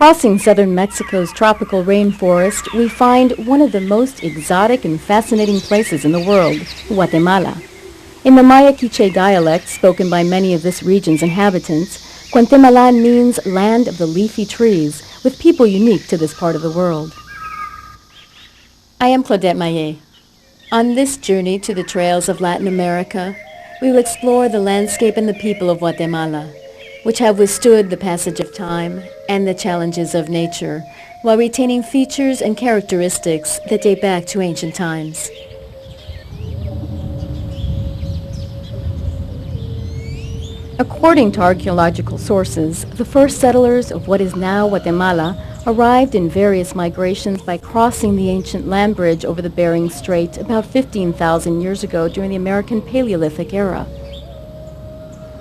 Crossing southern Mexico's tropical rainforest, we find one of the most exotic and fascinating places in the world, Guatemala. In the Maya Quiche dialect spoken by many of this region's inhabitants, Guatemalan means land of the leafy trees, with people unique to this part of the world. I am Claudette Maillé. On this journey to the trails of Latin America, we will explore the landscape and the people of Guatemala, which have withstood the passage of time and the challenges of nature, while retaining features and characteristics that date back to ancient times. According to archaeological sources, the first settlers of what is now Guatemala arrived in various migrations by crossing the ancient land bridge over the Bering Strait about 15,000 years ago during the American Paleolithic era.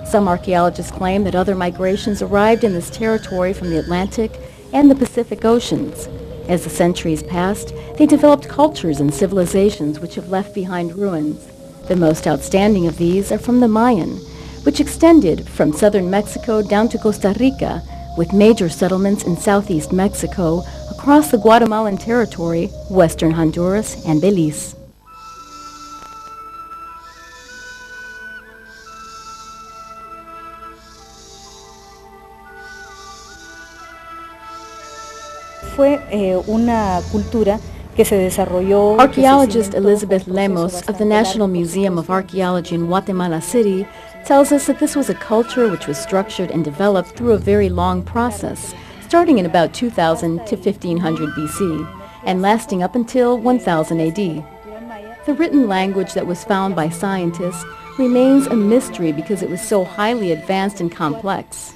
Some archaeologists claim that other migrations arrived in this territory from the Atlantic and the Pacific Oceans. As the centuries passed, they developed cultures and civilizations which have left behind ruins. The most outstanding of these are from the Mayan, which extended from southern Mexico down to Costa Rica, with major settlements in southeast Mexico, across the Guatemalan territory, western Honduras, and Belize. Archaeologist Elizabeth Lemos of the National Museum of Archaeology in Guatemala City tells us that this was a culture which was structured and developed through a very long process, starting in about 2000 to 1500 BC, and lasting up until 1000 AD. The written language that was found by scientists remains a mystery because it was so highly advanced and complex.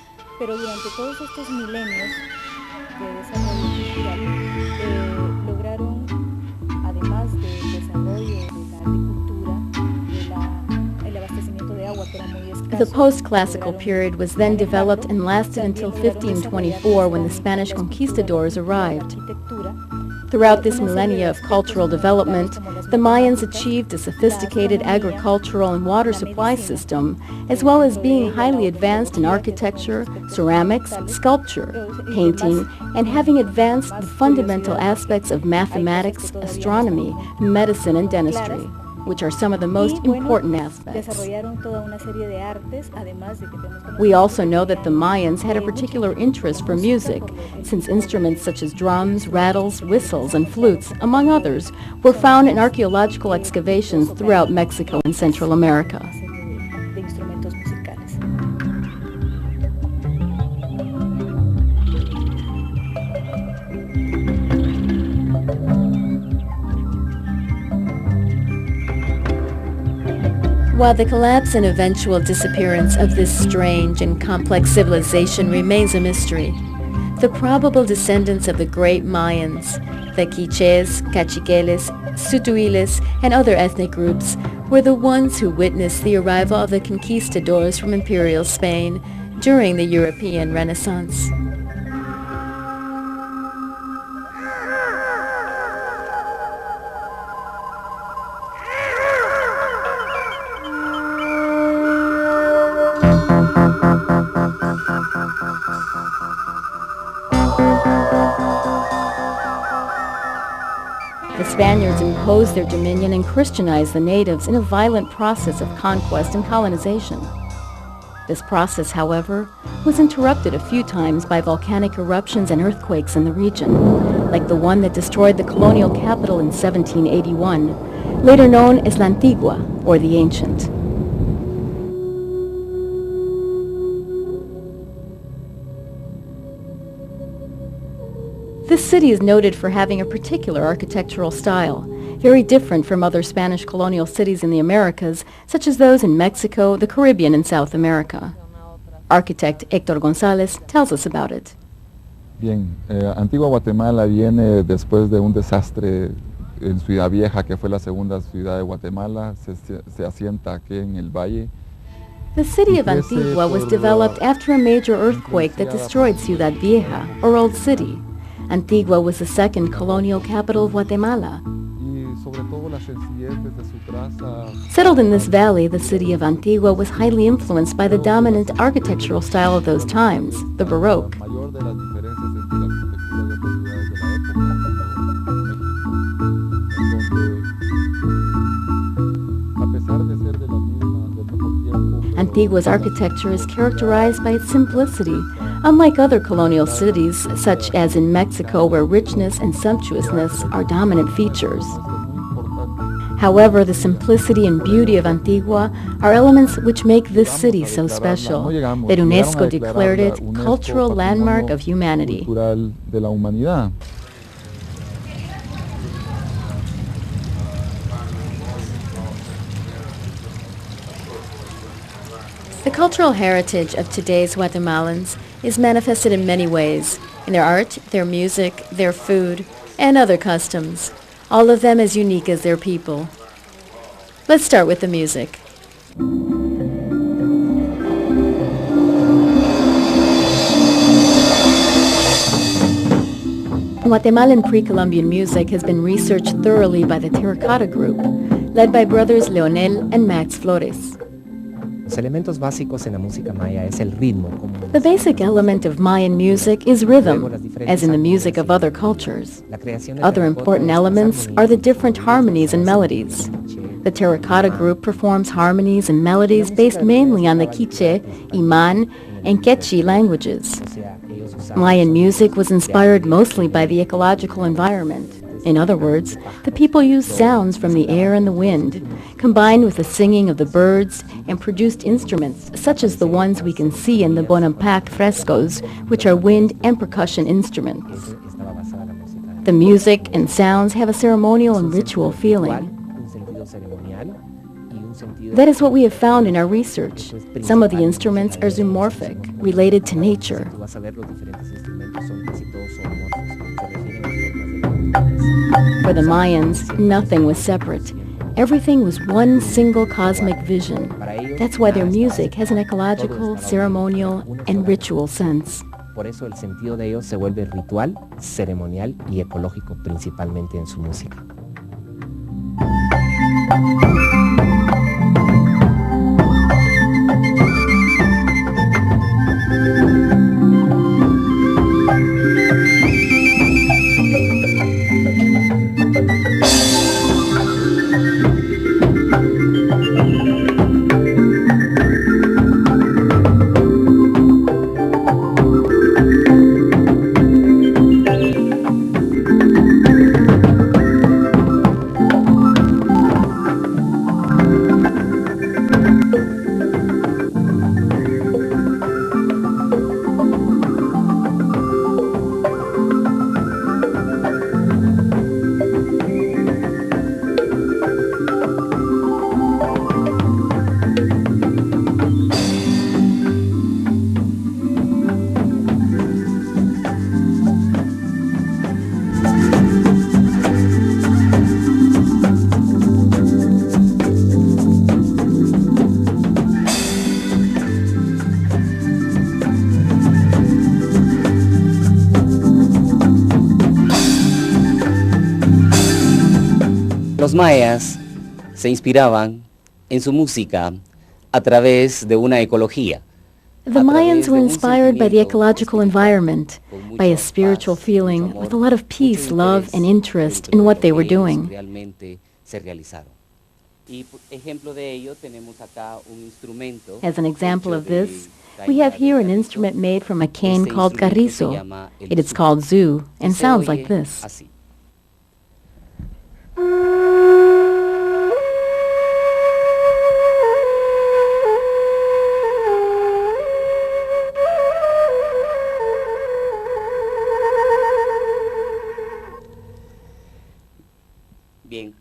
The post-classical period was then developed and lasted until 1524 when the Spanish conquistadors arrived. Throughout this millennia of cultural development, the Mayans achieved a sophisticated agricultural and water supply system, as well as being highly advanced in architecture, ceramics, sculpture, painting, and having advanced the fundamental aspects of mathematics, astronomy, medicine, and dentistry, which are some of the most important aspects. We also know that the Mayans had a particular interest for music, since instruments such as drums, rattles, whistles, and flutes, among others, were found in archaeological excavations throughout Mexico and Central America. While the collapse and eventual disappearance of this strange and complex civilization remains a mystery, the probable descendants of the great Mayans, the Quiches, Cachiqueles, Sutuiles, and other ethnic groups, were the ones who witnessed the arrival of the conquistadors from Imperial Spain during the European Renaissance. The Spaniards imposed their dominion and Christianized the natives in a violent process of conquest and colonization. This process, however, was interrupted a few times by volcanic eruptions and earthquakes in the region, like the one that destroyed the colonial capital in 1781, later known as La Antigua, or the Ancient. This city is noted for having a particular architectural style, very different from other Spanish colonial cities in the Americas, such as those in Mexico, the Caribbean, and South America. Architect Héctor González tells us about it. Bien, Antigua Guatemala viene después de un desastre en Ciudad Vieja, que fue la segunda ciudad de Guatemala, se asienta aquí en el valle. The city of Antigua was developed after a major earthquake that destroyed Ciudad Vieja, or Old City. Antigua was the second colonial capital of Guatemala. Settled in this valley, the city of Antigua was highly influenced by the dominant architectural style of those times, the Baroque. Antigua's architecture is characterized by its simplicity, unlike other colonial cities, such as in Mexico, where richness and sumptuousness are dominant features. However, the simplicity and beauty of Antigua are elements which make this city so special that UNESCO declared it Cultural Landmark of Humanity. Cultural de la humanidad. The cultural heritage of today's Guatemalans is manifested in many ways, in their art, their music, their food, and other customs, all of them as unique as their people. Let's start with the music. Guatemalan pre-Columbian music has been researched thoroughly by the Terracotta Group, led by brothers Leonel and Max Flores. Los elementos básicos en la música maya es el ritmo. The basic element of Mayan music is rhythm, as in the music of other cultures. Other important elements are the different harmonies and melodies. The Terracotta Group performs harmonies and melodies based mainly on the Quiche, Iman, and Quechua languages. Mayan music was inspired mostly by the ecological environment. In other words, the people used sounds from the air and the wind, combined with the singing of the birds, and produced instruments such as the ones we can see in the Bonampak frescoes, which are wind and percussion instruments. The music and sounds have a ceremonial and ritual feeling. That is what we have found in our research. Some of the instruments are zoomorphic, related to nature. For the Mayans, nothing was separate. Everything was one single cosmic vision. That's why their music has an ecological, ceremonial, and ritual sense. Por eso el sentido de ellos se vuelve ritual, ceremonial y ecológico principalmente en su música. Los mayas se inspiraban en su música a través de una ecología. The Mayans were inspired by the ecological environment, by a spiritual feeling with a lot of peace, love, and interest in what they were doing. As an example of this, we have here an instrument made from a cane called carrizo. It is called zoo and sounds like this. Bien,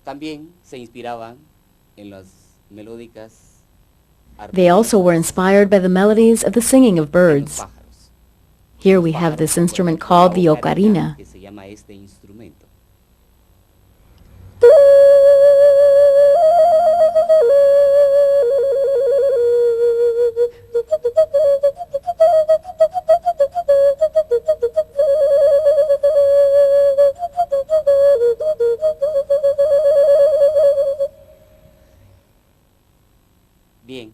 también se inspiraban en las melódicas. They also were inspired by the melodies of the singing of birds. Here we have this instrument called the ocarina. Bien,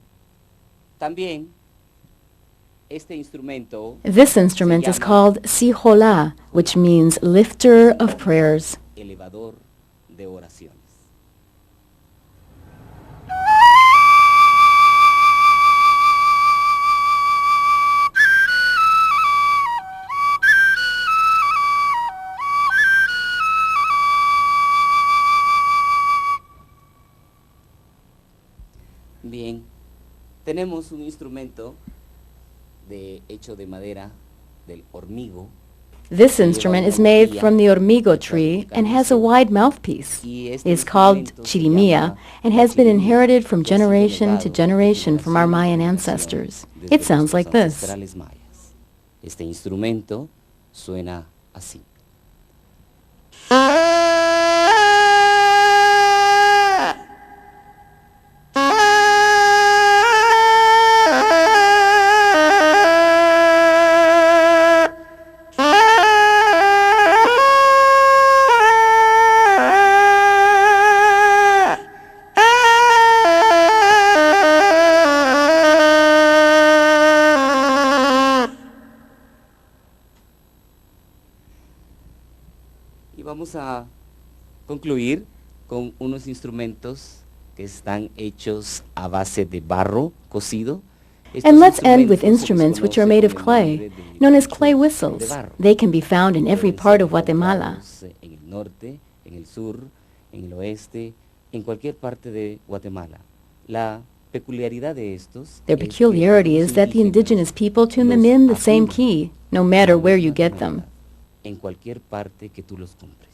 también este instrumento. This instrument is called sijola, which means lifter of prayers. Elevador de oraciones. tenemos un instrumento hecho de madera del hormigo. This instrument is made from the hormigo tree and has a wide mouthpiece. It is called chirimia and has been inherited from generation to generation from our Mayan ancestors. It sounds like this. Este instrumento suena así. Vamos a concluir con unos instrumentos que están hechos a base de barro cocido. And let's end with instruments which are made of clay, known as clay whistles. They can be found in every part of Guatemala. En el norte, en el sur, en el oeste, en cualquier parte de Guatemala. La peculiaridad de estos Their peculiarity is that the indigenous people tune them in the same key, no matter where you get them. En cualquier parte que tú los compres.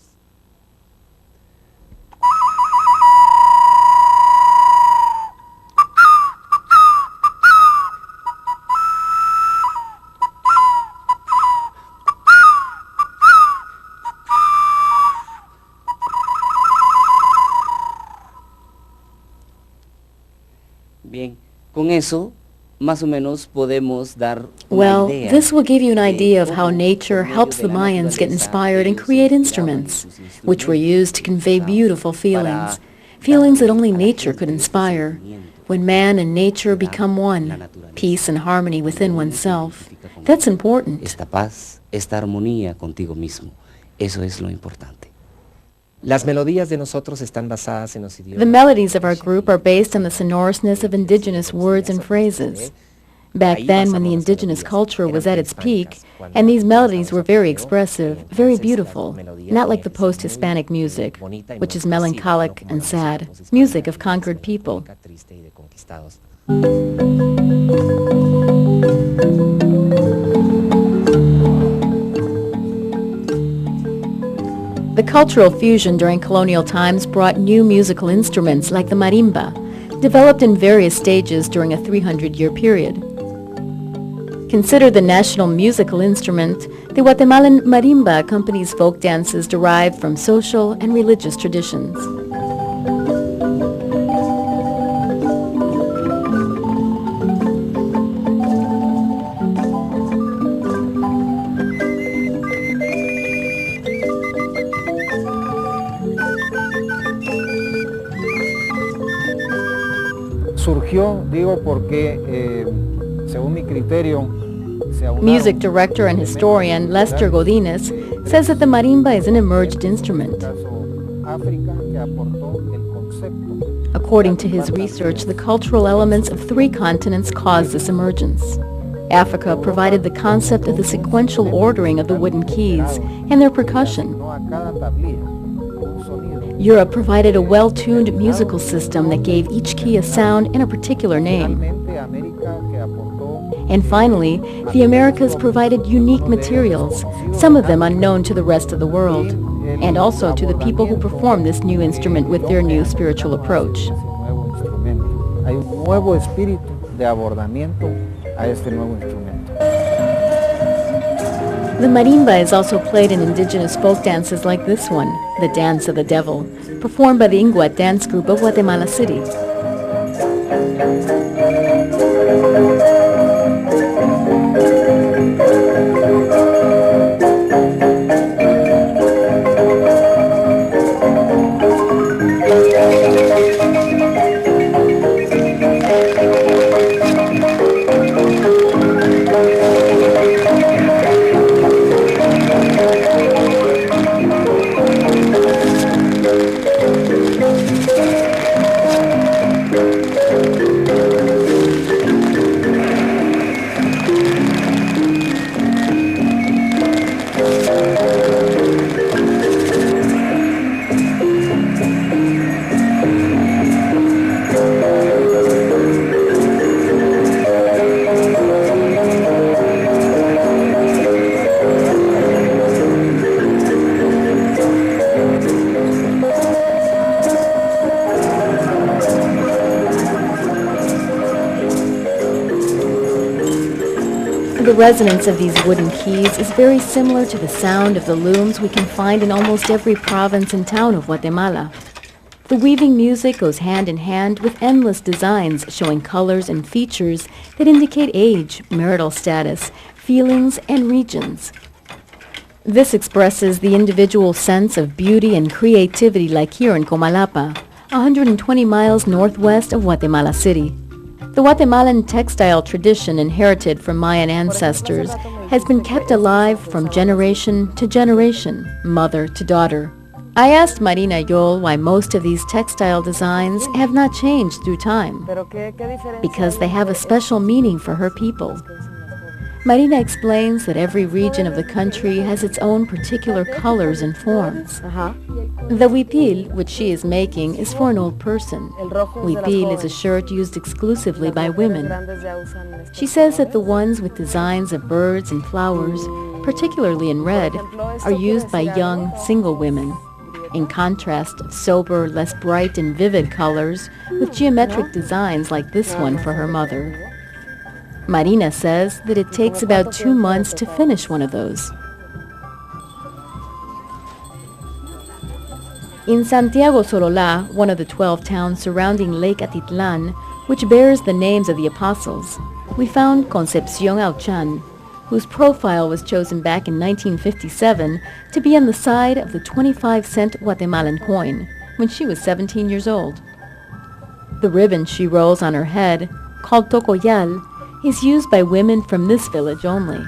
Bien, con eso más o menos podemos dar una idea. This will give you an idea of how nature helps the Mayans get inspired and create instruments, which were used to convey beautiful feelings, feelings that only nature could inspire. When man and nature become one, peace and harmony within oneself, that's important. Esta paz, esta armonía contigo mismo, eso es lo importante. Las melodías de nosotros están basadas en los idiomas. The melodies of our group are based on the sonorousness of indigenous words and phrases. Back then, when the indigenous culture was at its peak, and these melodies were very expressive, very beautiful, not like the post-Hispanic music, which is melancholic and sad, music of conquered people. The cultural fusion during colonial times brought new musical instruments like the marimba, developed in various stages during a 300-year period. Considered the national musical instrument, the Guatemalan marimba accompanies folk dances derived from social and religious traditions. Surgió, digo, porque según mi criterio, Music director and historian Lester Godinez says that the marimba is an emerged instrument. According to his research, the cultural elements of 3 continents caused this emergence. Africa provided the concept of the sequential ordering of the wooden keys and their percussion. Europe provided a well-tuned musical system that gave each key a sound and a particular name. And finally, the Americas provided unique materials, some of them unknown to the rest of the world, and also to the people who perform this new instrument with their new spiritual approach. Hay un nuevo espíritu de abordamiento a este nuevo instrumento. The marimba is also played in indigenous folk dances like this one, the Dance of the Devil, performed by the Inguat dance group of Guatemala City. The resonance of these wooden keys is very similar to the sound of the looms we can find in almost every province and town of Guatemala. The weaving music goes hand in hand with endless designs showing colors and features that indicate age, marital status, feelings, and regions. This expresses the individual sense of beauty and creativity like here in Comalapa, 120 miles northwest of Guatemala City. The Guatemalan textile tradition inherited from Mayan ancestors has been kept alive from generation to generation, mother to daughter. I asked Marina Yol why most of these textile designs have not changed through time, because they have a special meaning for her people. Marina explains that every region of the country has its own particular colors and forms. The huipil, which she is making, is for an old person. Huipil is a shirt used exclusively by women. She says that the ones with designs of birds and flowers, particularly in red, are used by young, single women. In contrast, sober, less bright and vivid colors with geometric designs like this one for her mother. Marina says that it takes about 2 months to finish one of those. In Santiago Solola, one of the 12 towns surrounding Lake Atitlan, which bears the names of the apostles, we found Concepcion Auchan, whose profile was chosen back in 1957 to be on the side of the 25-cent Guatemalan coin when she was 17 years old. The ribbon she rolls on her head, called tocoyal, is used by women from this village only.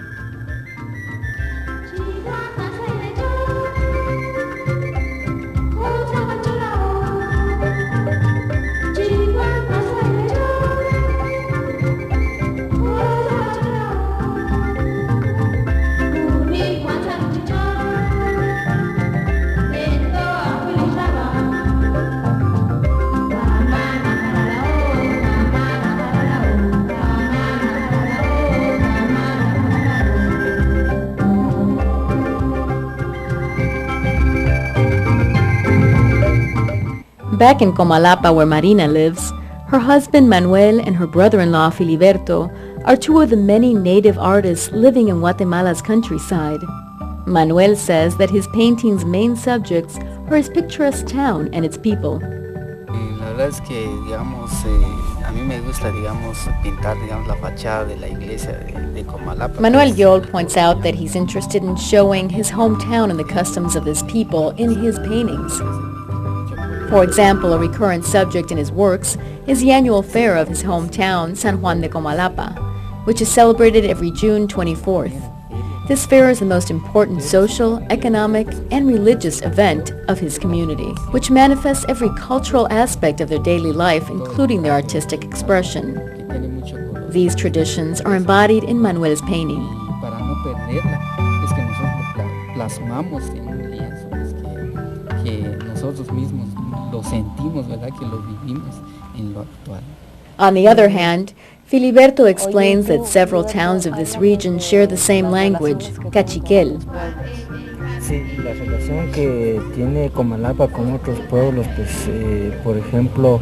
Back in Comalapa, where Marina lives, her husband Manuel and her brother-in-law Filiberto are two of the many native artists living in Guatemala's countryside. Manuel says that his painting's main subjects are his picturesque town and its people. La verdad es que, digamos, a mí me gusta, digamos, pintar, digamos, la fachada de la iglesia de Comalapa. Manuel Yol points out that he's interested in showing his hometown and the customs of his people in his paintings. For example, a recurrent subject in his works is the annual fair of his hometown, San Juan de Comalapa, which is celebrated every June 24th. This fair is the most important social, economic, and religious event of his community, which manifests every cultural aspect of their daily life, including their artistic expression. These traditions are embodied in Manuel's painting. Para no perderla, es que nosotros plasmamos en un lienzo, que nosotros mismos lo sentimos, ¿verdad? Que lo vivimos en lo actual. On the other hand, Filiberto explains that several towns of this region share the same language, cachiquel. Sí, la relación que tiene Comalapa con otros pueblos, pues, por ejemplo...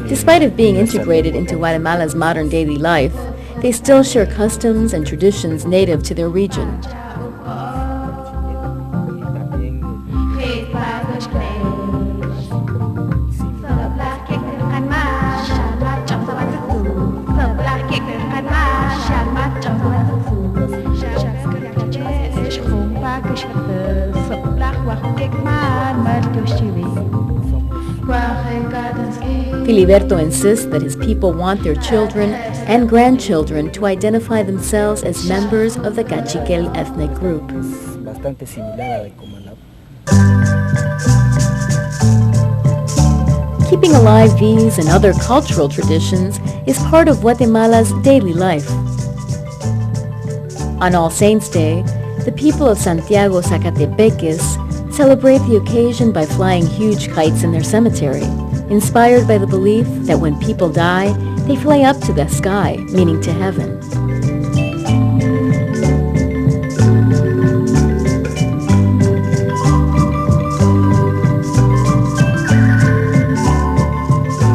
Despite of being integrated into Guatemala's modern daily life, they still share customs and traditions native to their region. Filiberto insists that his people want their children and grandchildren to identify themselves as members of the Cachiquel ethnic group. Bastante similar a la de Comalapa. Keeping alive these and other cultural traditions is part of Guatemala's daily life. On All Saints' Day, the people of Santiago Zacatepeques celebrate the occasion by flying huge kites in their cemetery, inspired by the belief that when people die, they fly up to the sky, meaning to heaven.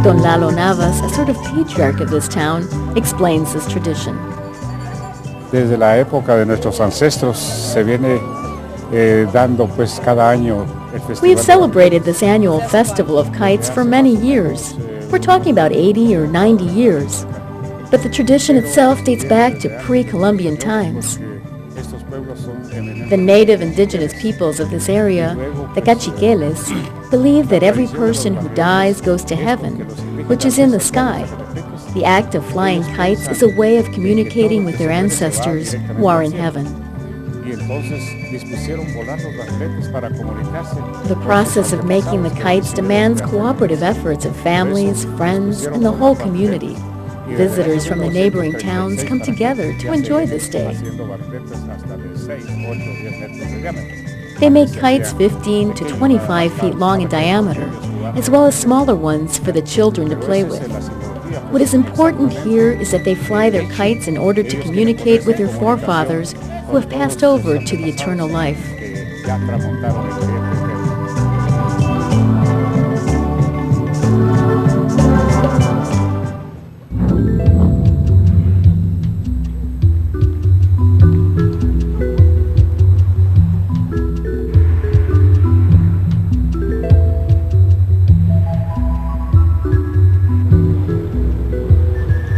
Don Lalo Navas, a sort of patriarch of this town, explains this tradition. Desde la época de nuestros ancestros se viene dando pues cada año el festival. We have celebrated this annual festival of kites for many years. We're talking about 80 or 90 years. But the tradition itself dates back to pre-Columbian times. The native indigenous peoples of this area, the Cachiqueles, believe that every person who dies goes to heaven, which is in the sky. The act of flying kites is a way of communicating with their ancestors who are in heaven. The process of making the kites demands cooperative efforts of families, friends, and the whole community. Visitors from the neighboring towns come together to enjoy this day. They make kites 15 to 25 feet long in diameter, as well as smaller ones for the children to play with. What is important here is that they fly their kites in order to communicate with their forefathers who have passed over to the eternal life.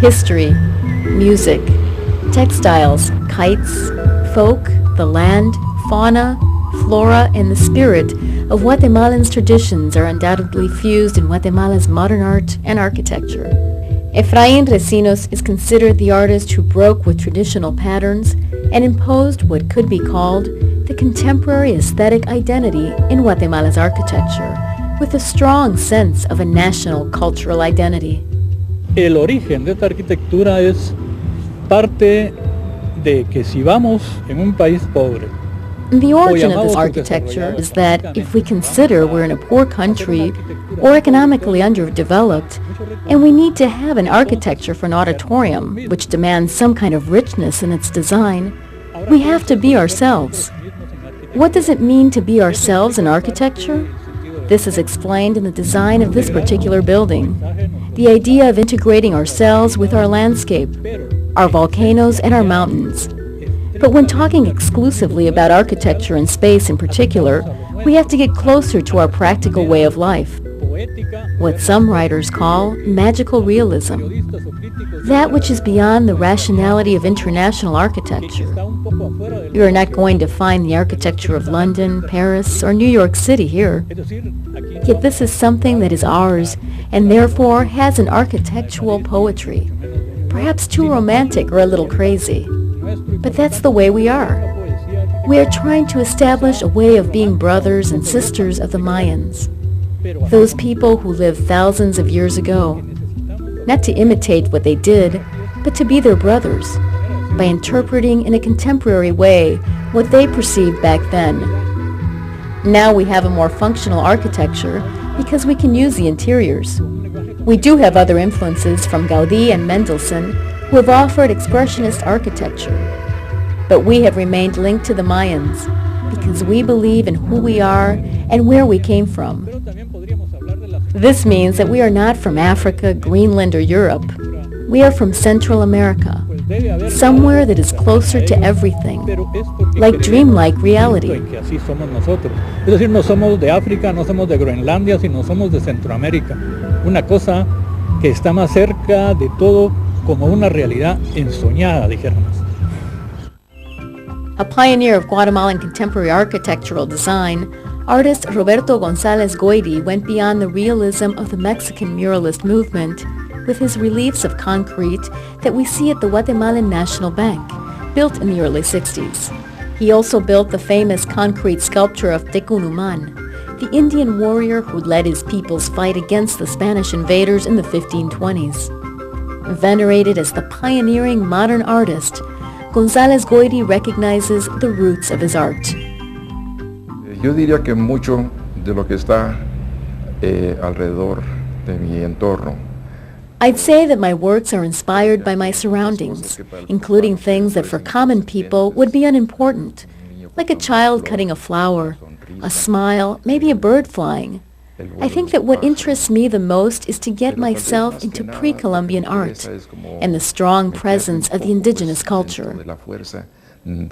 History, music, textiles, kites, folk, the land, fauna, flora, and the spirit of Guatemalans' traditions are undoubtedly fused in Guatemala's modern art and architecture. Efraín Recinos is considered the artist who broke with traditional patterns and imposed what could be called the contemporary aesthetic identity in Guatemala's architecture, with a strong sense of a national cultural identity. El origen de esta arquitectura es parte de que si vamos en un país pobre. The origin of this architecture is that if we consider we're in a poor country or economically underdeveloped, and we need to have an architecture for an auditorium which demands some kind of richness in its design, we have to be ourselves. What does it mean to be ourselves in architecture? This is explained in the design of this particular building. The idea of integrating ourselves with our landscape, our volcanoes and our mountains. But when talking exclusively about architecture and space in particular, we have to get closer to our practical way of life, what some writers call magical realism, that which is beyond the rationality of international architecture. You are not going to find the architecture of London, Paris, or New York City here. Yet this is something that is ours, and therefore has an architectural poetry, perhaps too romantic or a little crazy. But that's the way we are. We are trying to establish a way of being brothers and sisters of the Mayans, those people who lived thousands of years ago, not to imitate what they did, but to be their brothers, by interpreting in a contemporary way what they perceived back then. Now we have a more functional architecture because we can use the interiors. We do have other influences from Gaudí and Mendelssohn who have offered expressionist architecture, but we have remained linked to the Mayans because we believe in who we are and where we came from. This means that we are not from Africa, Greenland, or Europe. We are from Central America, somewhere that is closer to everything, like dreamlike reality. Así somos nosotros. Es decir, no somos de África, no somos de Groenlandia, sino somos de Centroamérica. Una cosa que está más cerca de todo como una realidad ensoñada, dijéramos. A pioneer of Guatemalan contemporary architectural design, artist Roberto González Goyri went beyond the realism of the Mexican muralist movement with his reliefs of concrete that we see at the Guatemalan National Bank, built in the early 60s. He also built the famous concrete sculpture of Tecunuman, the Indian warrior who led his people's fight against the Spanish invaders in the 1520s. Venerated as the pioneering modern artist, González Goyri recognizes the roots of his art. Yo diría que mucho de lo que está alrededor de mi entorno. I'd say that my works are inspired by my surroundings, including things that for common people would be unimportant, like a child cutting a flower, a smile, maybe a bird flying. I think that what interests me the most is to get myself into pre-Columbian art and the strong presence of the indigenous culture. On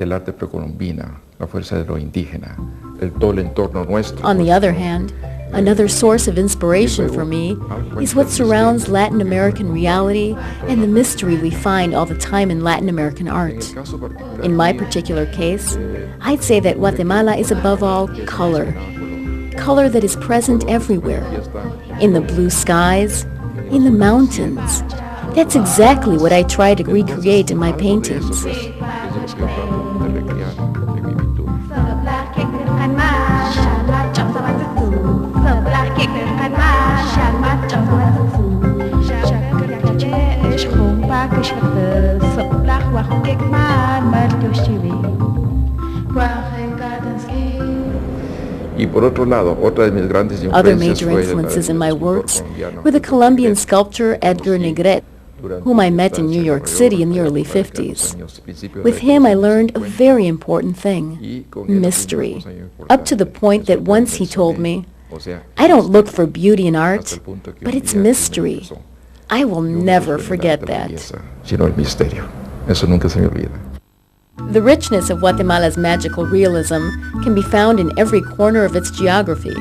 the other hand, another source of inspiration for me is what surrounds Latin American reality and the mystery we find all the time in Latin American art. In my particular case, I'd say that Guatemala is above all color. Color that is present everywhere. In the blue skies, in the mountains. That's exactly what I try to recreate in my paintings. Other major influences in my works were the Colombian sculptor Edgar Negret, whom I met in New York City in the early 50s. With him I learned a very important thing, mystery, up to the point that once he told me, I don't look for beauty in art, but it's mystery. I will never forget that. The richness of Guatemala's magical realism can be found in every corner of its geography,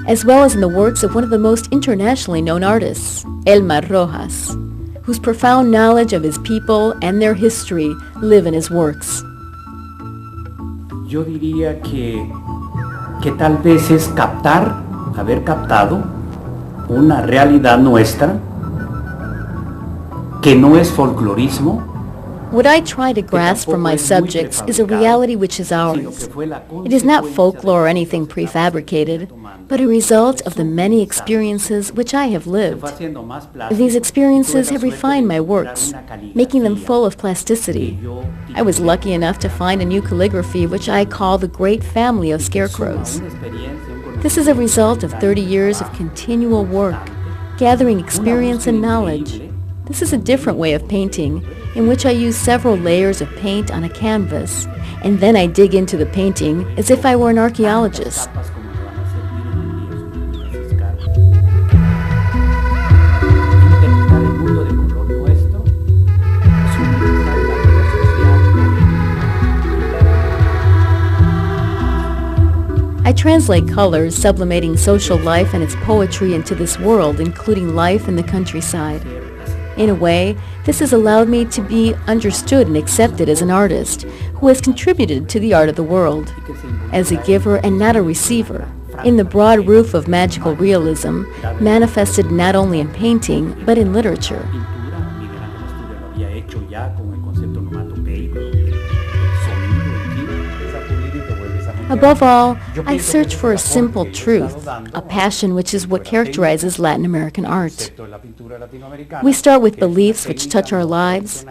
as well as in the works of one of the most internationally known artists, Elmar Rojas, whose profound knowledge of his people and their history live in his works. Yo diría que tal vez es haber captado una realidad nuestra que no es folclorismo. What I try to grasp from my subjects is a reality which is ours. It is not folklore or anything prefabricated, but a result of the many experiences which I have lived. These experiences have refined my works, making them full of plasticity. I was lucky enough to find a new calligraphy which I call the Great Family of Scarecrows. This is a result of 30 years of continual work, gathering experience and knowledge. This is a different way of painting, in which I use several layers of paint on a canvas, and then I dig into the painting as if I were an archaeologist. I translate colors, sublimating social life and its poetry into this world, including life in the countryside. In a way, this has allowed me to be understood and accepted as an artist who has contributed to the art of the world, as a giver and not a receiver, in the broad roof of magical realism, manifested not only in painting, but in literature. Above all, I search for a simple truth, a passion which is what characterizes Latin American art. We start with beliefs which touch our lives.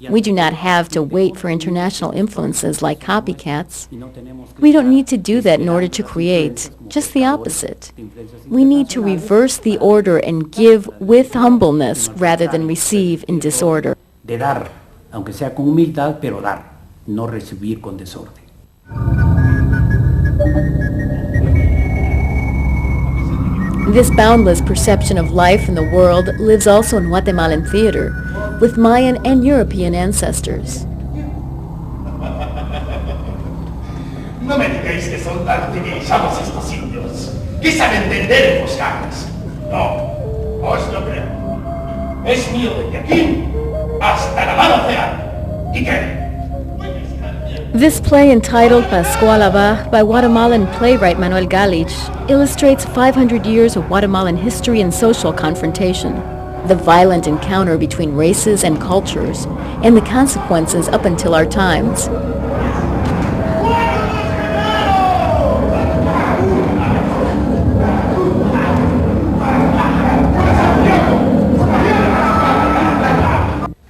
We do not have to wait for international influences like copycats. We don't need to do that in order to create, just the opposite. We need to reverse the order and give with humbleness rather than receive in disorder. De dar, aunque sea con humildad, pero dar, no recibir con desorden. This boundless perception of life in the world lives also in Guatemalan theater, with Mayan and European ancestors. No me digáis que son tan civilizados estos indios, que saben entender en los gatos. No, os lo creo. Es mío desde aquí hasta la mar océano. ¿Y qué? This play, entitled Pascualaba by Guatemalan playwright Manuel Galich, illustrates 500 years of Guatemalan history and social confrontation, the violent encounter between races and cultures, and the consequences up until our times.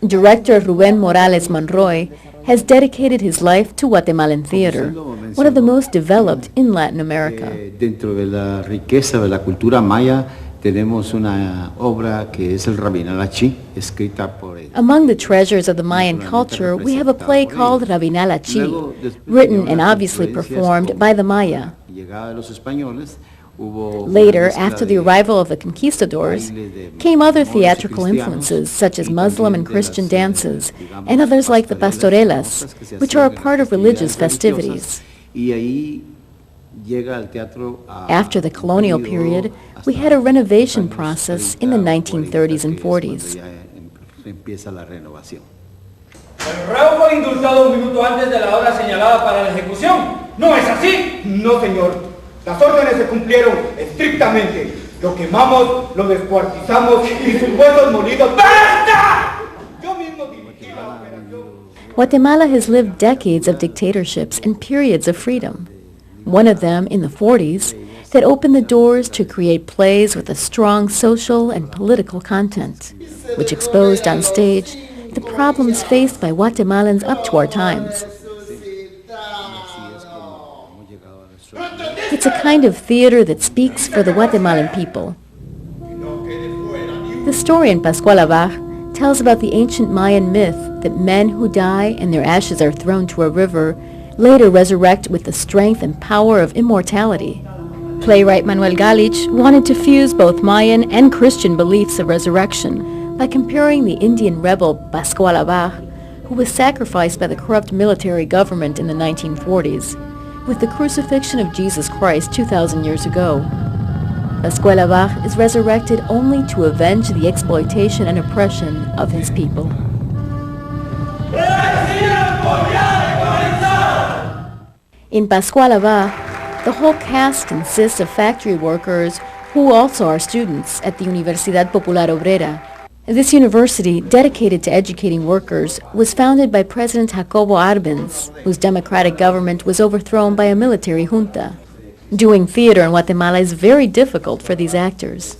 Director Rubén Morales Monroy has dedicated his life to Guatemalan theater, one of the most developed in Latin America. Dentro de la riqueza de la cultura maya tenemos una obra que es el Rabinalachi, escrita por él. Among the treasures of the Mayan culture, we have a play called Rabinalachi, written and obviously performed by the Maya. Llegada de los españoles, Later, after the arrival of the conquistadors, came other theatrical influences such as Muslim and Christian dances, and others like the pastorelas, which are a part of religious festivities. After the colonial period, we had a renovation process in the 1930s and 40s. El reo fue indultado un minuto antes de la hora señalada para la ejecución. ¿No es así? No, señor. Las órdenes se cumplieron estrictamente. Lo quemamos, lo descuartizamos y sus huesos molidos. ¡Basta! Yo mismo dirigí la operación. Guatemala has lived decades of dictatorships and periods of freedom. One of them, in the 40s, that opened the doors to create plays with a strong social and political content, which exposed on stage the problems faced by Guatemalans up to our times. It's a kind of theater that speaks for the Guatemalan people. The story in Pascual Abaj tells about the ancient Mayan myth that men who die and their ashes are thrown to a river later resurrect with the strength and power of immortality. Playwright Manuel Galich wanted to fuse both Mayan and Christian beliefs of resurrection by comparing the Indian rebel Pascual Abaj, who was sacrificed by the corrupt military government in the 1940s, with the crucifixion of Jesus Christ 2,000 years ago. Pascual Abaj is resurrected only to avenge the exploitation and oppression of his people. In Pascual Abaj, the whole cast consists of factory workers who also are students at the Universidad Popular Obrera. This university, dedicated to educating workers, was founded by President Jacobo Arbenz, whose democratic government was overthrown by a military junta. Doing theater in Guatemala is very difficult for these actors.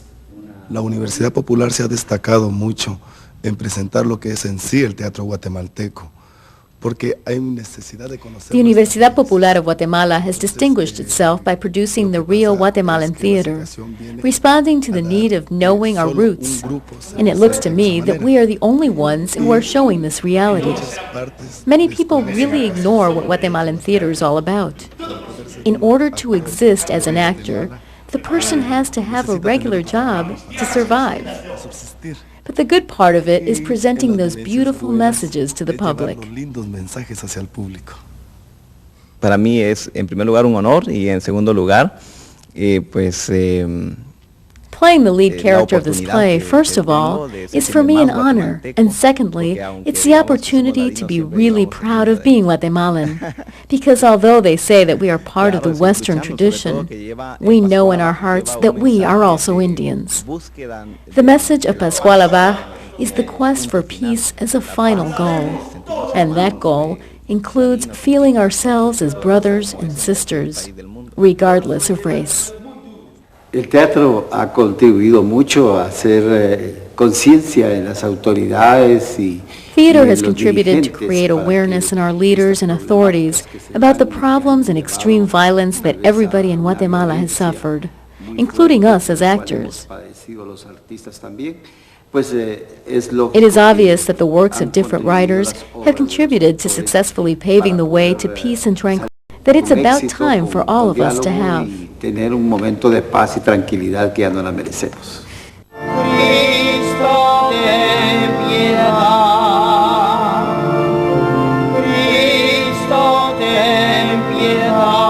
La Universidad Popular se ha destacado mucho en presentar lo que es en sí el teatro guatemalteco. The Universidad Popular of Guatemala has distinguished itself by producing the real Guatemalan theater, responding to the need of knowing our roots, and it looks to me that we are the only ones who are showing this reality. Many people really ignore what Guatemalan theater is all about. In order to exist as an actor, the person has to have a regular job to survive. But the good part of it is presenting those beautiful messages to the public. Para mí es, en primer lugar, un honor y en segundo lugar, Playing the lead character of this play, first of all, is for me an honor, and secondly, it's the opportunity to be really proud of being Guatemalan. Because although they say that we are part of the Western tradition, we know in our hearts that we are also Indians. The message of Pascual Abaj is the quest for peace as a final goal, and that goal includes feeling ourselves as brothers and sisters, regardless of race. El teatro ha contribuido mucho a hacer conciencia en las autoridades y Theater has contributed to create awareness in our leaders and authorities about the problems and extreme violence that everybody in Guatemala has suffered, including us as actors. It is obvious that the works of different writers have contributed to successfully paving the way to peace and tranquility that it's about time for all of us to have. Tener un momento de paz y tranquilidad que ya no la merecemos. Cristo, ten piedad. Cristo, ten piedad.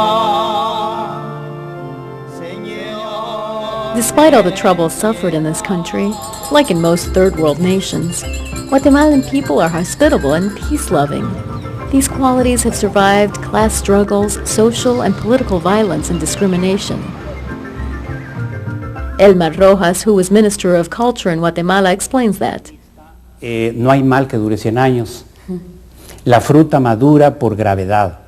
Señor. Despite all the trouble suffered in this country, like in most third world nations, Guatemalan people are hospitable and peace-loving. These qualities have survived class struggles, social and political violence and discrimination. Elmar Rojas, who was Minister of Culture in Guatemala, explains that. No hay mal que dure 100 años. La fruta madura por gravedad.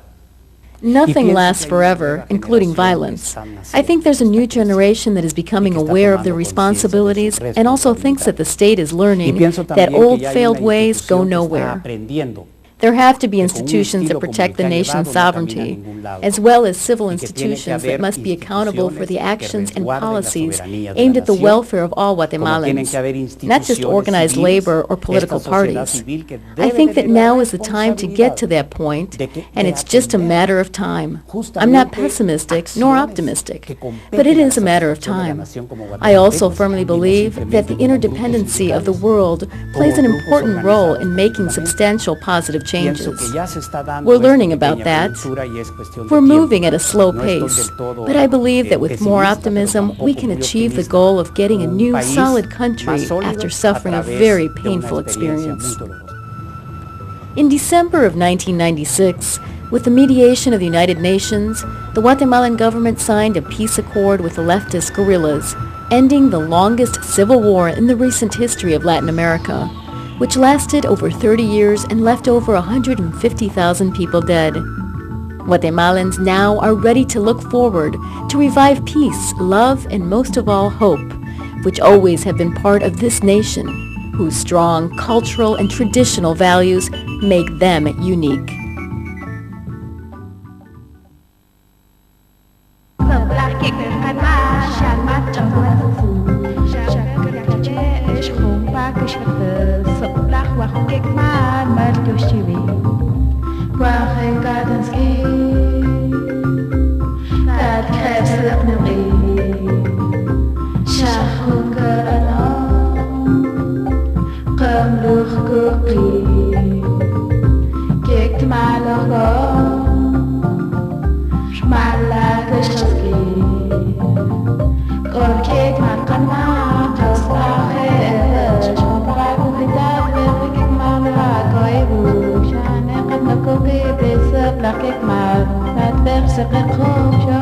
Nothing lasts forever, including violence. I think there's a new generation that is becoming aware of their responsibilities and also thinks that the state is learning that old failed ways go nowhere. There have to be institutions that protect the nation's sovereignty, as well as civil institutions that must be accountable for the actions and policies aimed at the welfare of all Guatemalans, not just organized labor or political parties. I think that now is the time to get to that point, and it's just a matter of time. I'm not pessimistic nor optimistic, but it is a matter of time. I also firmly believe that the interdependency of the world plays an important role in making substantial positive changes. We're learning about that. We're moving at a slow pace, but I believe that with more optimism, we can achieve the goal of getting a new, solid country after suffering a very painful experience. In December of 1996, with the mediation of the United Nations, the Guatemalan government signed a peace accord with the leftist guerrillas, ending the longest civil war in the recent history of Latin America, which lasted over 30 years and left over 150,000 people dead. Guatemalans now are ready to look forward, to revive peace, love, and most of all, hope, which always have been part of this nation, whose strong cultural and traditional values make them unique. Like ik maar, het werd ze gekroosje.